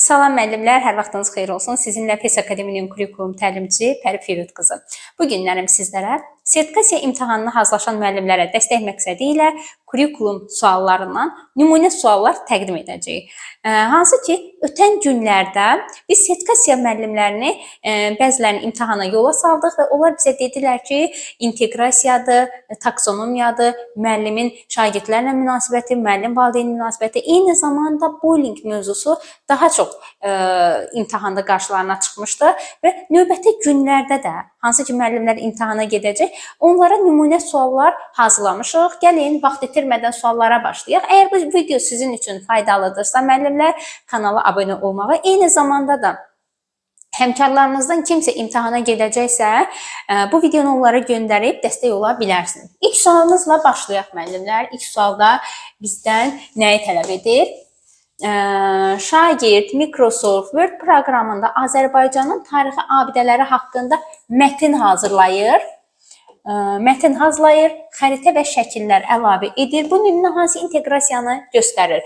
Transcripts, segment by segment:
Salam müəllimlər, hər vaxtınız xeyir olsun. Sizinlə PES Akademinin kurikulum təlimçisi Pəri Firud qızı. Bu günlərim sizlərə sertifikasiya imtahanına hazırlaşan müəllimlərə dəstək məqsədi ilə kurikulum suallarından nümunə suallar təqdim edəcəyik. Hansı ki, ötən günlərdə biz sertifikasiya müəllimlərini bəzilərini imtahana yola saldıq və onlar bizə dedilər ki, inteqrasiyadır, taksonomiyadır, müəllimin şagirdlərlə münasibəti, müəllim valideyn münasibəti, eyni zamanda bullying mövzusu daha çox imtahanda qarşılarına çıxmışdı və növbəti günlərdə də hansı ki müəllimlər imtahana gedəcək, onlara nümunə suallar hazırlamışıq. Gəlin, vaxt itirmədən suallara başlayaq. Əgər bu video sizin üçün faydalıdırsa, müəllimlər kanala abunə olmağı, eyni zamanda da həmkarlarınızdan kimsə imtahana gedəcəksə, bu videonu onlara göndərib dəstək ola bilərsiniz. İlk sualımızla başlayaq müəllimlər. İlk sualda bizdən nəyi tələb edir? Şagird Microsoft Word proqramında Azərbaycanın tarixi abidələri haqqında mətin hazırlayır. Xəritə və şəkillər əlavə edir. Bu nümunə hansı inteqrasiyanı göstərir?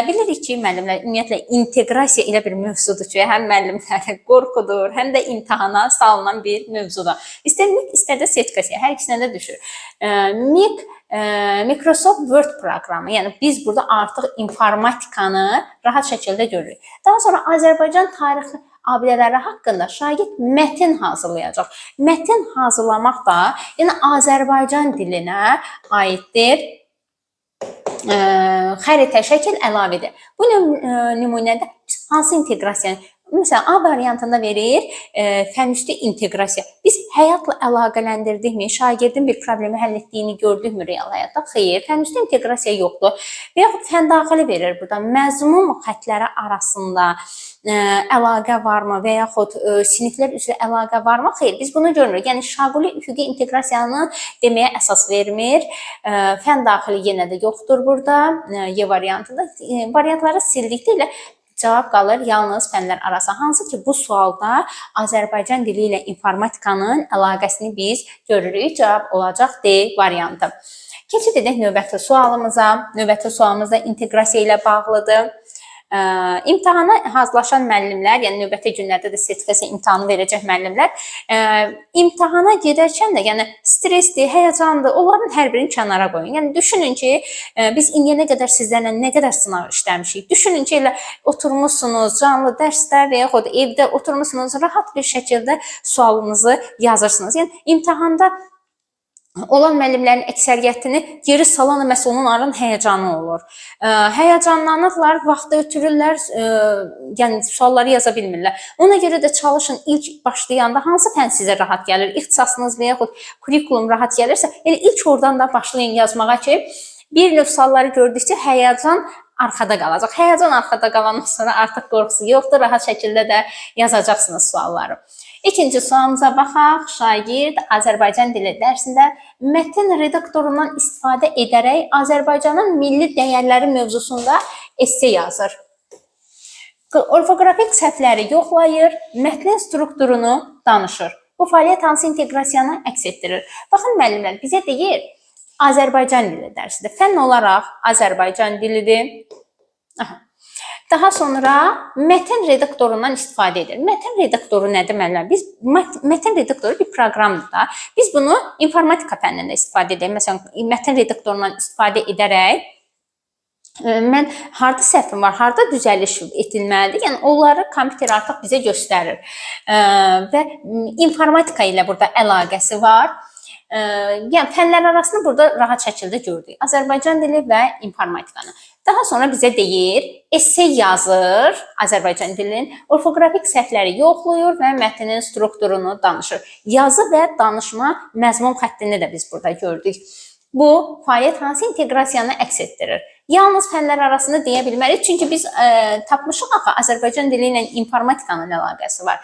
Bilirik ki, müəllimlər ümumiyyətlə inteqrasiya elə bir mövzudur ki, həm müəllimləri qorxudur, həm də imtahana salınan bir mövzudur. İstər MIG, istər də sertifikasiya, hər ikisinə də düşür. MIG Microsoft Word proqramı, yəni biz burada artıq informatikanı rahat şəkildə görürük. Daha sonra Azərbaycan tarixi abidələri haqqında şagird mətin hazırlayacaq. Mətin hazırlamaq da yəni Azərbaycan dilinə aiddir. Xəritə, şəkil əlavə edir. Bu nümunədə hansı inteqrasiyanı? Məsələn, A variantında verir fənüstü inteqrasiya. Biz həyatla əlaqələndirdikmi? Şagirdin bir problemi həll etdiyini gördükmü real həyatda? Xeyr, fənüstü inteqrasiya yoxdur. Və yaxud fəndaxili verir burada. Məzmun xətləri arasında əlaqə varmı və yaxud siniflər üzrə əlaqə varmı? Xeyr, biz bunu görmürük. Yəni, şaquli üfüqi inteqrasiyanı deməyə əsas vermir. Fəndaxili yenə də yoxdur burada. Y variantında. Variantları sildikdə ilə cavab qalır yalnız fənlər arası. Hansı ki, bu sualda Azərbaycan dili ilə informatikanın əlaqəsini biz görürük. Cavab olacaq D variantı. Keçid edək növbəti sualımıza. Növbəti sualımız da inteqrasiya ilə bağlıdır. İmtahana hazırlaşan müəllimlər, yəni növbəti günlərdə də sertifikasiya imtahanı verəcək müəllimlər, imtahana gedərkən də yəni stresdir, həyəcandır, onların hər birini kənara qoyun. Yəni düşünün ki, biz indiyənə qədər sizlərlə nə qədər sınaq işləmişik. Düşünün ki, elə oturmuşsunuz canlı dərsdə və yaxud evdə oturmuşsunuz, rahat bir şəkildə sualınızı yazırsınız. Yəni imtahanda olan müəllimlərin əksəriyyətini geri salan məsələlərin həyəcanı olur. Həyəcanlanırlar, vaxtı ötürürlər, yəni sualları yaza bilmirlər. Ona görə də çalışın ilk başlayanda hansı fən sizə rahat gəlir, ixtisasınız və yaxud kurikulum rahat gəlirsə, elə ilk oradan da başlayın yazmağa ki, bir növ sualları gördükcə həyəcan arxada qalacaq. Həyəcan arxada qalandan sonra artıq qorxusu yoxdur, rahat şəkildə də yazacaqsınız sualları. İkinci sualımıza baxaq. Şagird Azərbaycan dili dərsində mətn redaktorundan istifadə edərək Azərbaycanın milli dəyərləri mövzusunda esse yazır. Orfoqrafik səhvləri yoxlayır, mətnin strukturunu danışır. Bu fəaliyyət hansı inteqrasiyanı əks etdirir? Baxın müəllimlər, bizə deyir Azərbaycan dili dərsidir. Fənn olaraq Azərbaycan dilidir. Daha sonra mətn redaktorundan istifadə edir. Mətn redaktoru nədir müəllimlər? Biz mətn redaktoru bir proqramdır da. Biz bunu informatika fənnində istifadə edirik. Məsələn, mətn redaktorundan istifadə edərək mən harda səhvim var, harda düzəliş edilməlidir. Yəni onları kompüter artıq bizə göstərir. Və informatika ilə burada əlaqəsi var. Yəni fənlər arasında burada rahat şəkildə gördük. Azərbaycan dili və informatikanı. Daha sonra bizə deyir, esse yazır Azərbaycan dilinin, orfoqrafik səhvləri yoxlayır və mətnin strukturunu danışır. Yazı və danışma məzmun xəttini də biz burada gördük. Bu fəaliyyət hansı inteqrasiyanı əks etdirir? Yalnız fənlər arasında deyə bilmərik, çünki biz tapmışıq axı Azərbaycan dili ilə informatikanın əlaqəsi var.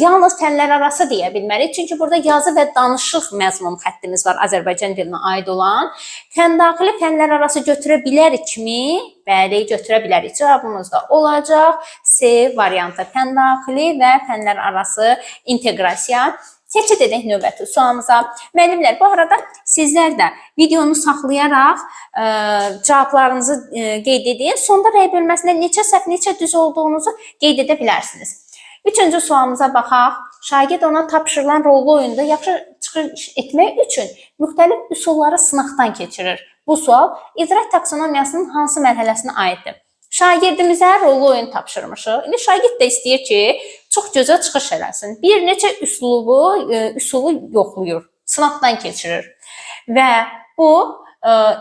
Yalnız fənlər arası deyə bilmərik, çünki burada yazı və danışıq məzmun xəttimiz var Azərbaycan dilinə aid olan. Fəndaxili fənlər arası götürə bilərikmi? Bəli, götürə bilərik. Cavabımız da olacaq C variantı. Fəndaxili və fənlər arası inteqrasiya. Keçid edək növbəti sualımıza. Müəllimlər, bu arada sizlər də videonu saxlayaraq cavablarınızı qeyd edin. Sonda rəy bölməsində neçə səhv, neçə düz olduğunuzu qeyd edə bilərsiniz. Üçüncü sualımıza baxaq. Şagird ona tapşırılan rollu oyunda yaxşı çıxış etmək üçün müxtəlif üsulları sınaqdan keçirir. Bu sual idraç taksonomiyasının hansı mərhələsinə aiddir? Şagirdimizə rollu oyun tapşırmışıq. İndi şagird də istəyir ki, çox gözəl çıxış eləsin. Bir neçə üsulu yoxlayır, sınaqdan keçirir. Və bu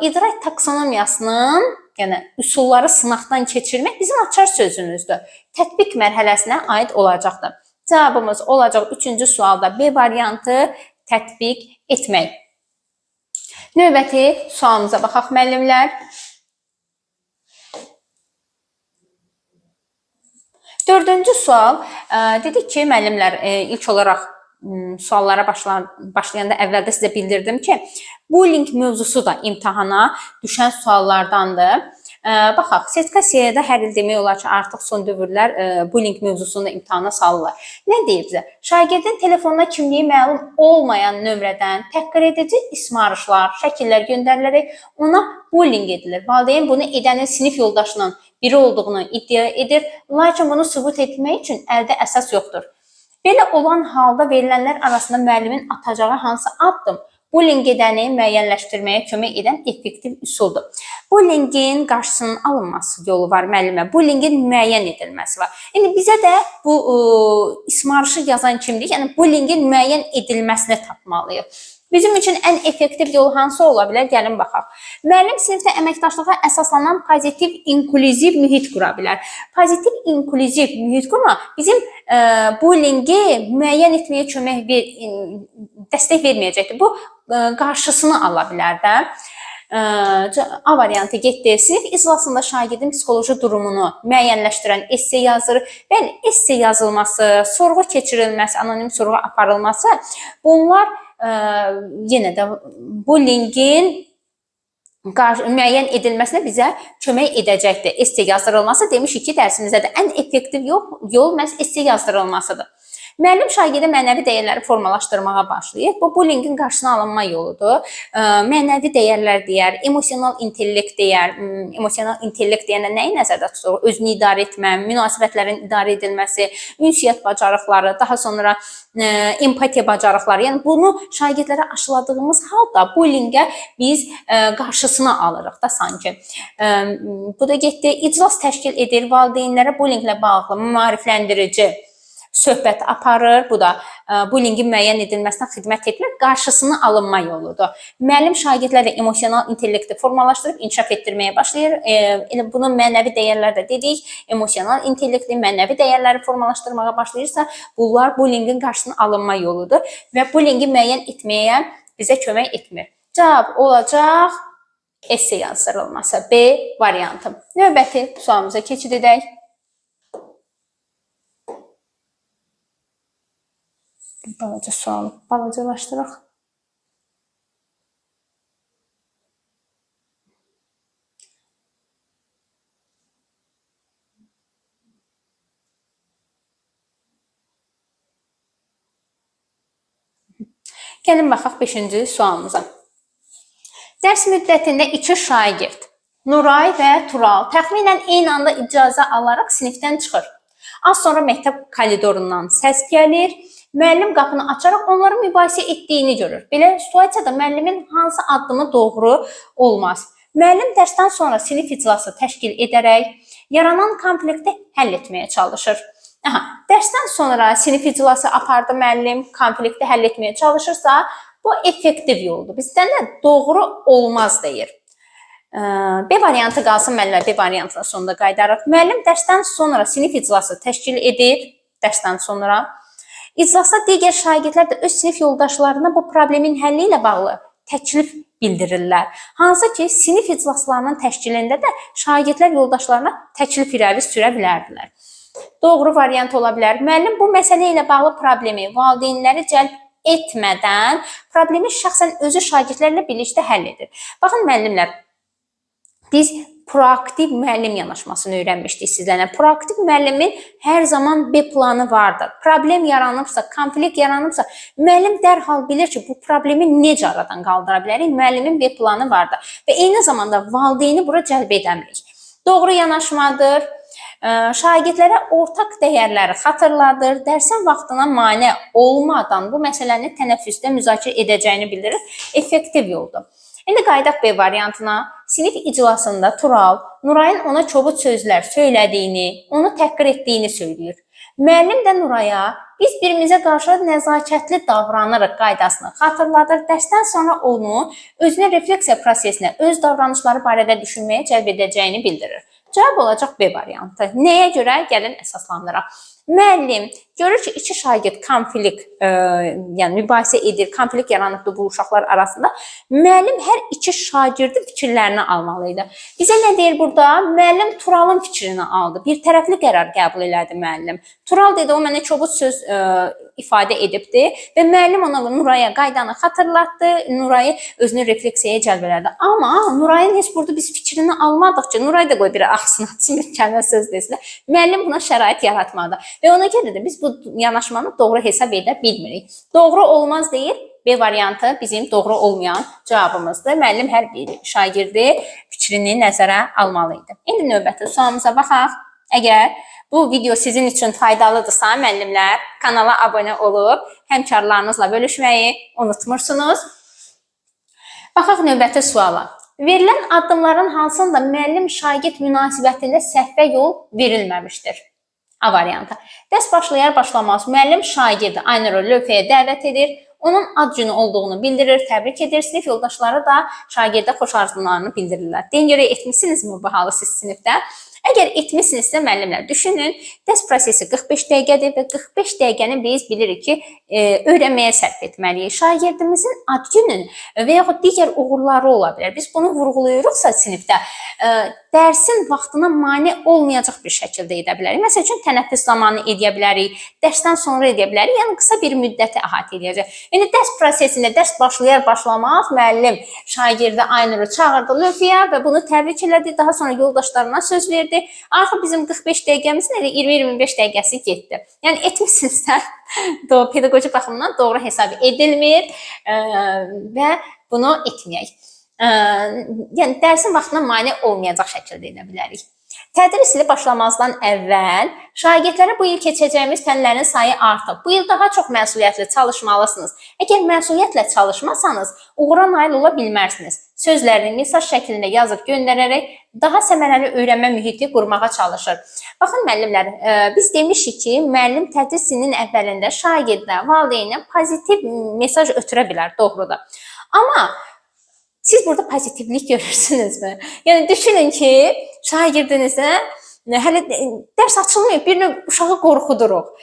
idraç taksonomiyasının, yəni üsulları sınaqdan keçirmək bizim açar sözümüzdür. Tətbiq mərhələsinə aid olacaqdır. Cavabımız olacaq 3-cü sualda B variantı tətbiq etmək. Növbəti sualımıza baxaq müəllimlər. Dördüncü sual, dedik ki, müəllimlər, ilk olaraq suallara başlayanda əvvəldə sizə bildirdim ki, bullying mövzusu da imtahana düşən suallardandır. Baxaq, sertifikasiyada hər il demək olar ki, artıq son dövrlər bullying mövzusunu da imtahana salırlar. Nə deyir bizə? Şagirdin telefonuna kimliyi məlum olmayan nömrədən təhqir edici ismarışlar, şəkillər göndərilərək ona bullying edilir. Valideyn bunu edənin sinif yoldaşının biri olduğunu iddia edir, lakin bunu sübut etmək üçün əldə əsas yoxdur. Belə olan halda verilənlər arasında müəllimin atacağı hansı addım bullying edəni müəyyənləşdirməyə kömək edən effektiv üsuldur. Bullyingin qarşısının alınması yolu var müəllimə. Bullyingin müəyyən edilməsi var. İndi bizə də bu ismarışı yazan kimdir? Yəni bullyingin müəyyən edilməsini tapmalıyıq. Bizim üçün ən effektiv yol hansı ola bilər? Gəlin baxaq. Müəllim sinifdə əməkdaşlığa əsaslanan pozitiv inklüziv mühit qura bilər. Pozitiv inklüziv mühit qurma bizim bullyingi müəyyən etməyə dəstək verməyəcəkdir. Bu qarşısını ala bilər də. A variantı getdi. Sinif iclasında şagirdin psixoloji durumunu müəyyənləşdirən esse yazır. Bəli, esse yazılması, sorğu keçirilməsi, anonim sorğu aparılması bunlar yenə də bullyingin müəyyən edilməsinə bizə kömək edəcəkdir. Esse yazdırılması demişik ki, dərsimizdə də ən effektiv yol məhz esse yazdırılmasıdır. Müəllim şagirdə mənəvi dəyərləri formalaşdırmağa başlayır. Bu bullyingin qarşısına alınma yoludur. Mənəvi dəyərlər deyər, emosional intellekt deyər. Emosional intellekt deyəndə nəyi nəzərdə tutur? Özünü idarə etmə, münasibətlərin idarə edilməsi, ünsiyyət bacarıqları, daha sonra empatiya bacarıqları. Yəni bunu şagirdlərə aşıladığımız halda bullyingə biz qarşısını alırıq da sanki. Bu da getdi, iclas təşkil edir, valideynlərə bullyinglə bağlı maarifləndirici söhbət aparır. Bu da bullyingin müəyyən edilməsinə xidmət etmir, qarşısını alınma yoludur. Müəllim şagirdlərlə emosional intellekti formalaşdırıb inkişaf etdirməyə başlayır. Bunu mənəvi dəyərlər də dedik. Emosional intellekti, mənəvi dəyərləri formalaşdırmağa başlayırsa, bunlar bullyingin qarşısını alınma yoludur və bullyingi müəyyən etməyə bizə kömək etmir. Cavab olacaq esse yazdırılması. B variantı. Növbəti sualımıza keçid edək. Balaca sualı balacalaşdıraq. Gəlin baxaq 5-ci sualımıza. Dərs müddətində 2 şagird, Nuray və Tural, təxminən eyni anda icazə alaraq sinifdən çıxır. Az sonra məktəb koridorundan səs gəlir. Müəllim qapını açaraq onların mübahisə etdiyini görür. Belə situasiyada müəllimin hansı addımı doğru olmaz? Müəllim dərsdən sonra sinif iclası təşkil edərək yaranan konflikti həll etməyə çalışır. Dərsdən sonra sinif iclası apardı müəllim, konflikti həll etməyə çalışırsa, bu effektiv yoldur. Bizdən də doğru olmaz deyir. B variantı qalsın müəllimlər, B variantının sonunda qaydarıq. Müəllim dərsdən sonra sinif iclası təşkil edir, dərsdən sonra. İclasda digər şagirdlər də öz sinif yoldaşlarına bu problemin həlli ilə bağlı təklif bildirirlər. Hansı ki, sinif iclaslarının təşkilində də şagirdlər yoldaşlarına təklif irəli sürə bilərdilər. Doğru variant ola bilər. Müəllim bu məsələ ilə bağlı problemi valideynləri cəlb etmədən problemi şəxsən özü şagirdlərlə birlikdə həll edir. Baxın müəllimlər, biz proaktiv müəllim yanaşmasını öyrənmişdik sizlərlə. Proaktiv müəllimin hər zaman B planı vardır. Problem yaranıbsa, konflikt yaranıbsa, müəllim dərhal bilir ki, bu problemi necə aradan qaldıra bilərik. Müəllimin B planı vardır və eyni zamanda valideyni bura cəlb edəmirik. Doğru yanaşmadır, şagirdlərə ortaq dəyərləri xatırladır, dərsin vaxtına mane olmadan bu məsələni tənəffüsdə müzakirə edəcəyini bildirir. Effektiv yoldur. İndi qayıdaq B variantına. Sinif iclasında Tural, Nurayın ona kobud sözlər söylədiyini, onu təhqir etdiyini söyləyir. Müəllim də Nuraya biz birimizə qarşı nəzakətli davranırıq qaydasını xatırladır. Dərsdən sonra onu özünə refleksiya prosesinə, öz davranışları barədə düşünməyə cəlb edəcəyini bildirir. Cavab olacaq B variantı. Nəyə görə? Gəlin əsaslandıraq. Müəllim görür ki, iki şagird konflikt, yəni mübahisə edir, konflikt yaranıbdır bu uşaqlar arasında. Müəllim hər iki şagirdin fikirlərini almalıydı. Bizə nə deyir burada? Müəllim Turalın fikrini aldı. Bir tərəfli qərar qəbul elədi müəllim. Tural dedi, o mənə kobud söz ifadə edibdi və müəllim ona Nuraya qaydanı xatırlatdı, Nurayı özünü refleksiyaya cəlb elədi. Amma Nurayın heç burada biz fikrini almadıq ki, Nuray da qoy bir axsını atsın, bir kəlmə söz desinlər. Müəllim buna şərait yaratmadı və ona görə də biz bu yanaşmanı doğru hesab edə bilmirik. Doğru olmaz deyir. B variantı bizim doğru olmayan cavabımızdır. Müəllim hər bir şagirdi fikrini nəzərə almalıydı. İndi növbəti sualımıza baxaq. Əgər bu video sizin üçün faydalıdırsa, müəllimlər kanala abunə olub həmkarlarınızla bölüşməyi unutmursunuz. Baxaq növbəti suala. Verilən addımların hansında müəllim-şagird münasibətində səhvə yol verilməmişdir? A variantı. Dərs başlayar-başlamaz müəllim şagirdi aynı lövhəyə dəvət edir. Onun ad günü olduğunu bildirir, təbrik edir. Sinif yoldaşları da şagirdə xoş arzularını bildirirlər. Deyin görə etmişsinizmi bu halı siz sinifdə? Əgər etmişsinizsə müəllimlər düşünün, dərs prosesi 45 dəqiqədir və 45 dəqiqəni biz bilirik ki, öyrənməyə sərf etməliyik. Şagirdimizin ad günün və yaxud digər uğurları ola bilər. Biz bunu vurğulayırıqsa sinifdə, dərsin vaxtına mane olmayacaq bir şəkildə edə bilərik. Məsəl üçün, tənəffüs zamanı edə bilərik, dərsdən sonra edə bilərik, yəni qısa bir müddəti əhatə edəcək. Yəni, dərs prosesində dərs başlayar-başlamaz müəllim şagirdi Aynuru çağırdı lövhəyə və bunu təbrik elədi, daha sonra yoldaşlarına söz verdi. Artıq bizim 45 dəqiqəmizin 20-25 dəqiqəsi getdi. Yəni, etmişsinizsə, pedaqoji baxımdan doğru hesab edilmir və bunu etməyək. Yəni, dərsin vaxtına mane olmayacaq şəkildə edə bilərik. Tədris ili başlamazdan əvvəl şagirdlərə bu il keçəcəyimiz fənlərin sayı artıb. Bu il daha çox məsuliyyətli çalışmalısınız. Əgər məsuliyyətlə çalışmasanız, uğura nail ola bilmərsiniz. Sözlərini mesaj şəklində yazıb göndərərək daha səmərəli öyrənmə mühiti qurmağa çalışır. Baxın müəllimlər, biz demişik ki, müəllim tədris ilinin əvvəlində şagirdlə, valideynə pozitiv mesaj ötürə bilər, doğrudur. Amma siz burada pozitivlik görürsünüzmü? Yəni, düşünün ki, şagirdinizə hələ dərs açılmayıb, bir növ uşağı qorxuduruq.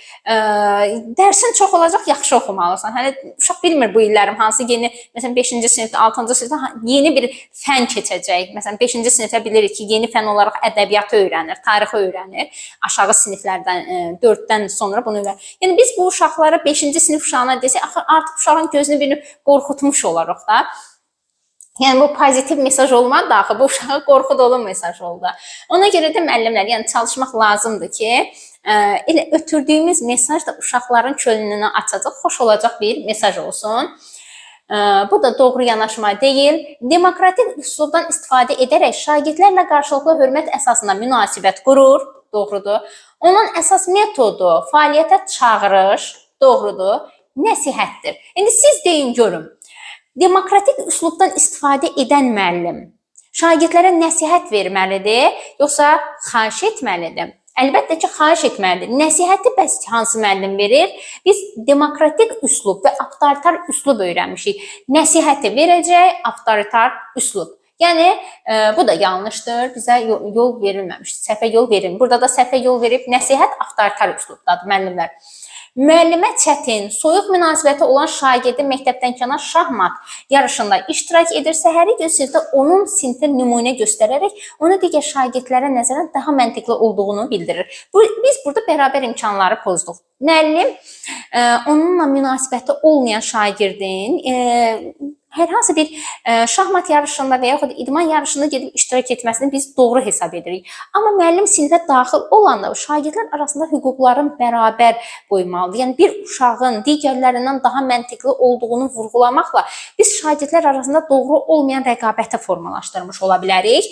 Dərsin çox olacaq, yaxşı oxumalısan. Hələ uşaq bilmir bu illərim hansı yeni, məsələn, 5-ci sinifdə, 6-cı sinifdə yeni bir fən keçəcək. Məsələn, 5-ci sinifdə bilirik ki, yeni fən olaraq ədəbiyyatı öyrənir, tarixi öyrənir. Aşağı siniflərdən, 4-dən sonra bunu öyrənir. Yəni, biz bu uşaqlara 5-ci sinif uşağına desək, artıq uşağın gözünü bir növ qorxutmuş olarıq da. Yəni, bu pozitiv mesaj olmadı da, axı bu uşağa qorxu dolu mesaj oldu. Ona görə də müəllimlər, yəni çalışmaq lazımdır ki, elə ötürdüyümüz mesaj da uşaqların könlünü açacaq, xoş olacaq bir mesaj olsun. Bu da doğru yanaşma deyil. Demokratik üslubdan istifadə edərək şagirdlərlə qarşılıqlı hörmət əsasında münasibət qurur, doğrudur. Onun əsas metodu fəaliyyətə çağırış, doğrudur, nəsihətdir. İndi siz deyin görün. Demokratik üslubdan istifadə edən müəllim şagirdlərə nəsihət verməlidir, yoxsa xahiş etməlidir? Əlbəttə ki, xahiş etməlidir. Nəsihəti bəs hansı müəllim verir? Biz demokratik üslub və avtoritar üslub öyrənmişik. Nəsihəti verəcək avtoritar üslub. Yəni, bu da yanlışdır, bizə yol verilməmişdir, səhvə yol verilmir. Burada da səhvə yol verib, nəsihət avtoritar üslubdadır müəllimlər. Müəllimə çətin, soyuq münasibəti olan şagirdi məktəbdən kənar şahmat yarışında iştirak edirsə, hər gün sinifdə onun sinifdə nümunə göstərərək onu digər şagirdlərə nəzərən daha məntiqli olduğunu bildirir. Biz burada bərabər imkanları pozduq. Müəllim onunla münasibəti olmayan şagirdin hər hansı bir şahmat yarışında və yaxud idman yarışında gedib iştirak etməsini biz doğru hesab edirik. Amma müəllim sinifə daxil olanda şagirdlər arasında hüquqların bərabər qoymalıdır. Yəni bir uşağın digərlərindən daha məntiqli olduğunu vurğulamaqla biz şagirdlər arasında doğru olmayan rəqabəti formalaşdırmış ola bilərik.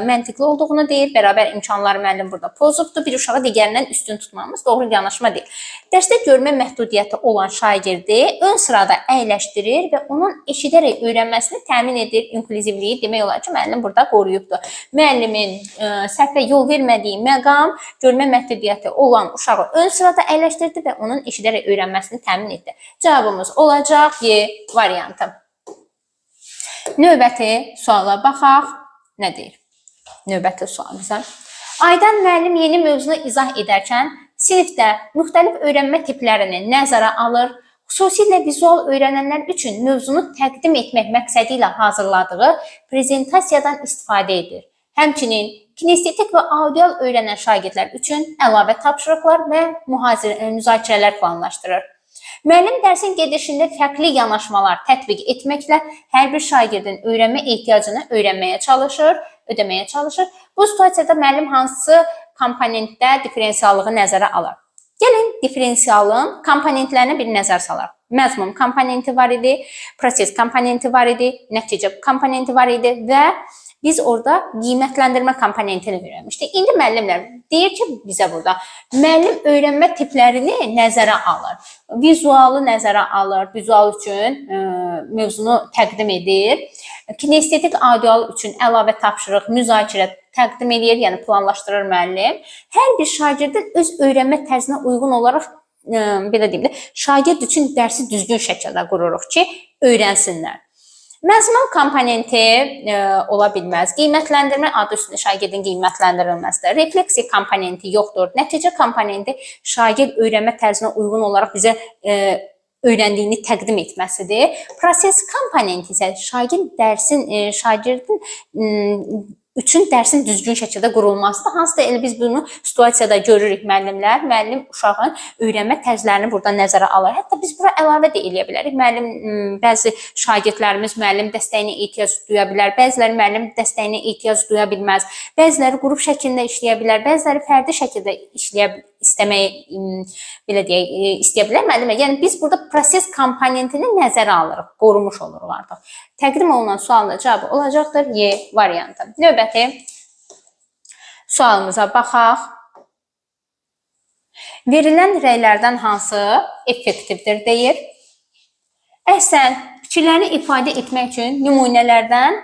Məntiqli olduğunu deyir, bərabər imkanları müəllim burada pozubdur. Bir uşağı digərindən üstün tutmamız doğru yanaşma deyil. Dərsdə görmə məhdudiyyəti olan şagirdi ön sırada əyləşdirir və onun eşidərək öyrənməsini təmin edir. İnklüzivliyi demək olar ki, müəllim burada qoruyubdur. Müəllimin səhvə yol vermədiyi məqam görmə məhdudiyyəti olan uşağı ön sırada əyləşdirdi və onun eşidərək öyrənməsini təmin etdi. Cavabımız olacaq Y variantı. Növbəti suala baxaq. Nə deyir? Növbəti sualımıza. Aydan müəllim yeni mövzunu izah edərkən sinifdə müxtəlif öyrənmə tiplərini nəzərə alır, xüsusilə vizual öyrənənlər üçün mövzunu təqdim etmək məqsədi ilə hazırladığı prezentasiyadan istifadə edir. Həmçinin kinestetik və audial öyrənən şagirdlər üçün əlavə tapşırıqlar və müzakirələr planlaşdırır. Müəllim dərsin gedişində fərqli yanaşmalar tətbiq etməklə hər bir şagirdin öyrənmə ehtiyacını öyrənməyə çalışır, ödəməyə çalışır. Bu situasiyada müəllim hansı komponentdə diferensiallığı nəzərə alır? Gəlin diferensialın komponentlərinə bir nəzər salaq. Məzmun komponenti var idi, proses komponenti var idi, nəticə komponenti var idi və biz orada qiymətləndirmə komponentini öyrənmişdik. İndi müəllimlər deyir ki, bizə burada müəllim öyrənmə tiplərini nəzərə alır. Vizualı nəzərə alır, vizual üçün mövzunu təqdim edir. Kinestetik audial üçün əlavə tapşırıq, müzakirə təqdim edir, yəni planlaşdırır müəllim. Hər bir şagirdin öz öyrənmə tərzinə uyğun olaraq belə deyim də, şagird üçün dərsi düzgün şəkildə qururuq ki, öyrənsinlər. Məzmun komponenti ola bilməz. Qiymətləndirmə adı üstündə şagirdin qiymətləndirilməsidir. Refleksiya komponenti yoxdur. Nəticə komponenti şagird öyrənmə tərzinə uyğun olaraq bizə öyrəndiyini təqdim etməsidir. Proses komponenti isə şagirdin üçün dərsin düzgün şəkildə qurulmasıdır. Hansı da elə biz bunu situasiyada görürük müəllimlər. Müəllim uşağın öyrənmə tərzlərini burada nəzərə alır. Hətta biz bura əlavə də eləyə bilərik. Bəzi şagirdlərimiz müəllim dəstəyinə ehtiyac duya bilər. Bəziləri müəllim dəstəyinə ehtiyac duya bilməz. Bəziləri qrup şəklində işləyə bilər. Bəziləri fərdi şəkildə belə deyək, istəyə bilər müəllimə. Yəni biz burada proses komponentini nəzərə alırıq, qorumuş oluruq artıq. Təqdim olunan sualın cavabı olacaqdır Y variantı. Növbəti sualımıza baxaq. Verilən rəylərdən hansı effektivdir deyir. Sən fikirlərini ifadə etmək üçün nümunələrdən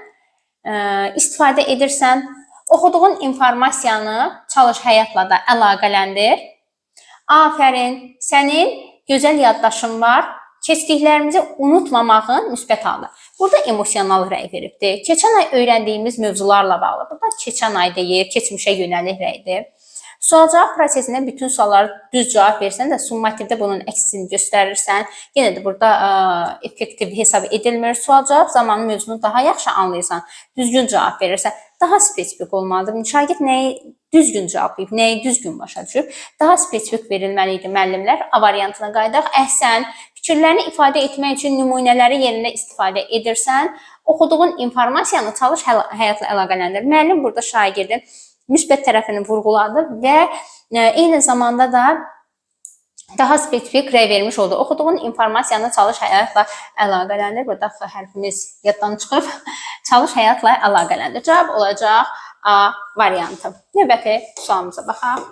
istifadə edirsən. Oxuduğun informasiyanı çalış həyatla da əlaqələndir. Afərin, sənin gözəl yaddaşın var. Keçdiklərimizi unutmamağın müsbət halı. Burada emosional rəy veribdir. Keçən ay öyrəndiyimiz mövzularla bağlı. Burada keçən ay deyir, keçmişə yönəlik rəydir. Sual-cavab prosesində bütün suallara düz cavab versən də summativdə bunun əksini göstərirsən. Yenə də burada effektiv hesab edilmir. Sual-cavab zamanı mövzunu daha yaxşı anlayırsan, düzgün cavab verirsən. Daha spesifik olmalıdır. Şagird nəyi düzgün cavablayıb, nəyi düzgün başa düşüb, daha spesifik verilməli idi müəllimlər. A variantına qayıdaq. Sən fikirlərini ifadə etmək üçün nümunələri yerində istifadə edirsən, oxuduğun informasiyanı çalış həyatla əlaqələndir. Müəllim burada şagirdin müsbət tərəfini vurğuladı və eyni zamanda da daha spesifik rəy vermiş oldu. Oxuduğun informasiyanı çalış həyatla əlaqələndir. Burada hərfimiz yaddan çıxıb. Çalış həyatla əlaqələndir. Cavab olacaq A variantı. Növbəti sualımıza baxaq.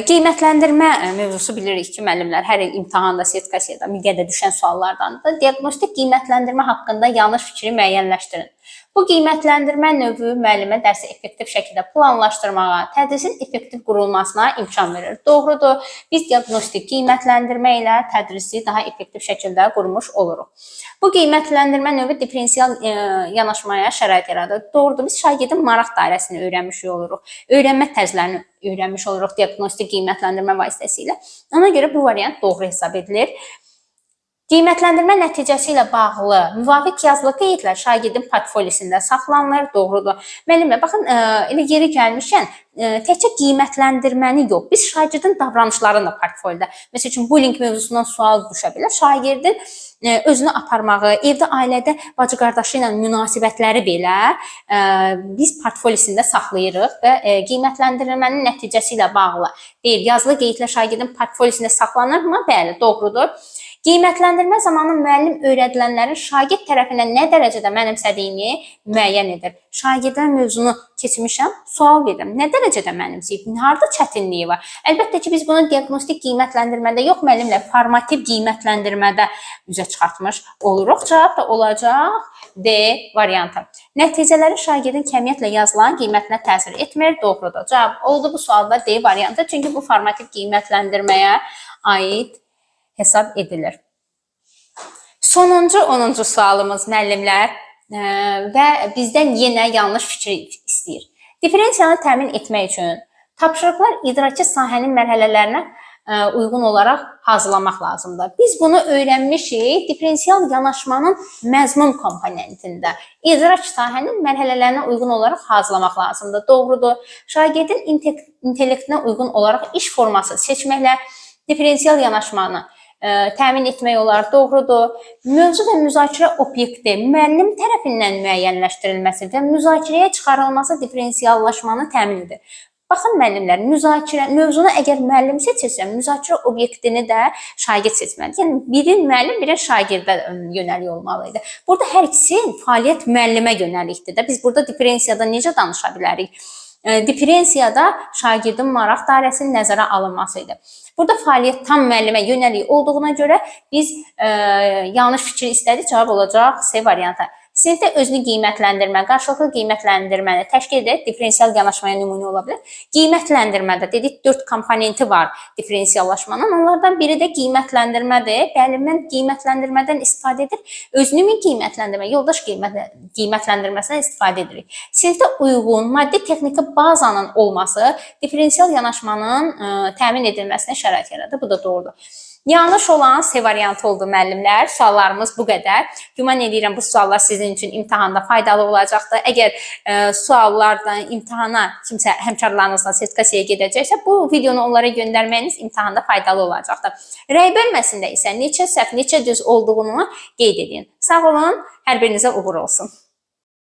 Qiymətləndirmə mövzusu bilirik ki, müəllimlər hər il imtahanda, sertifikasiyada, miqyədə düşən suallardandır. Diaqnostik qiymətləndirmə haqqında yanlış fikri müəyyənləşdirin. Bu qiymətləndirmə növü müəllimə dərsi effektiv şəkildə planlaşdırmağa, tədrisin effektiv qurulmasına imkan verir. Doğrudur, biz diaqnostik qiymətləndirmə ilə tədrisi daha effektiv şəkildə qurmuş oluruq. Bu qiymətləndirmə növü diferensial yanaşmaya şərait yaradır. Doğrudur, biz şagirdin maraq dairəsini öyrənmiş oluruq. Öyrənmə tərzlərini öyrənmiş oluruq diaqnostik qiymətləndirmə vasitəsilə. Ona görə bu variant doğru hesab edilir. Qiymətləndirmə nəticəsi ilə bağlı müvafiq yazılı qeydlər şagirdin portfolisində saxlanılır, doğrudur. Müəllimə, baxın, elə yeri gəlmişkən, təkcə qiymətləndirməni yox, biz şagirdin davranışlarını da portfoldə, məsəl üçün, bullying mövzusundan sual düşə bilər, şagirdin özünü aparmağı, evdə, ailədə bacı qardaşı ilə münasibətləri belə biz portfolisində saxlayırıq və qiymətləndirmənin nəticəsi ilə bağlı deyir, yazılı qeydlər şagirdin portfolisində saxlanırmı? Bəli, doğrudur. Qiymətləndirmə zamanı müəllim öyrədilənlərin şagird tərəfindən nə dərəcədə mənimsədiyini müəyyən edir. Şagirddən mövzunu keçmişəm, sual verirəm. Nə dərəcədə mənimsəyib? Harada çətinliyi var? Əlbəttə ki, biz bunu diaqnostik qiymətləndirmədə yox, müəllimlə formativ qiymətləndirmədə üzə çıxartmış oluruq. Cavab da olacaq D variantı. Nəticələri şagirdin kəmiyyətlə yazılan qiymətinə təsir etmir. Doğrudur. Cavab oldu bu sualda D variantı. Çünki bu formativ qiymətləndirməyə aid hesab edilir. Sonuncu 10-cu sualımız müəllimlər və bizdən yenə yanlış fikir istəyir. Diferensiyanı təmin etmək üçün tapşırıqlar idraki sahənin mərhələlərinə uyğun olaraq hazırlamaq lazımdır. Biz bunu öyrənmişik diferensial yanaşmanın məzmun komponentində. İdrak sahənin mərhələlərinə uyğun olaraq hazırlamaq lazımdır. Doğrudur. Şagirdin intellektinə uyğun olaraq iş forması seçməklə diferensial yanaşmanı təmin etmək olar, doğrudur. Mövzu və müzakirə obyekti müəllim tərəfindən müəyyənləşdirilməsi və müzakirəyə çıxarılması diferensiallaşmanı təmin edir. Baxın müəllimlər, mövzunu əgər müəllim seçirsə, müzakirə obyektini də şagird seçməlidir. Yəni, biri müəllim, biri şagirdə yönəlik olmalıdır. Burada hər ikisi fəaliyyət müəllimə yönəlikdir də. Biz burada diferensiyada necə danışa bilərik? Diferensiyada şagirdin maraq dairəsinin nəzərə alınması idi. Burada fəaliyyət tam müəllimə yönəlik olduğuna görə biz yanlış fikir istədik, cavab olacaq C variantı. Sinifdə özünü qiymətləndirmə, qarşılıqlı qiymətləndirməni təşkil edir, diferensial yanaşmaya nümunə ola bilər. Qiymətləndirmədə dedik 4 komponenti var diferensiallaşmanın. Onlardan biri də qiymətləndirmədir. Bəli, mən qiymətləndirmədən istifadə edir. Özünü qiymətləndirmə, yoldaş qiymətləndirməsindən istifadə edirik. Sinifdə uyğun maddi texniki bazanın olması diferensial yanaşmanın təmin edilməsinə şərait yaradır. Bu da doğrudur. Yanlış olan C variantı oldu müəllimlər. Suallarımız bu qədər. Güman edirəm bu suallar sizin üçün imtahanda faydalı olacaqdır. Əgər suallardan imtahana kimsə həmkarlarınızla sertifikasiyaya gedəcəksə, bu videonu onlara göndərməyiniz imtahanda faydalı olacaqdır. Rəy bölməsində isə neçə səhv, neçə düz olduğunu qeyd edin. Sağ olun, hər birinizə uğur olsun.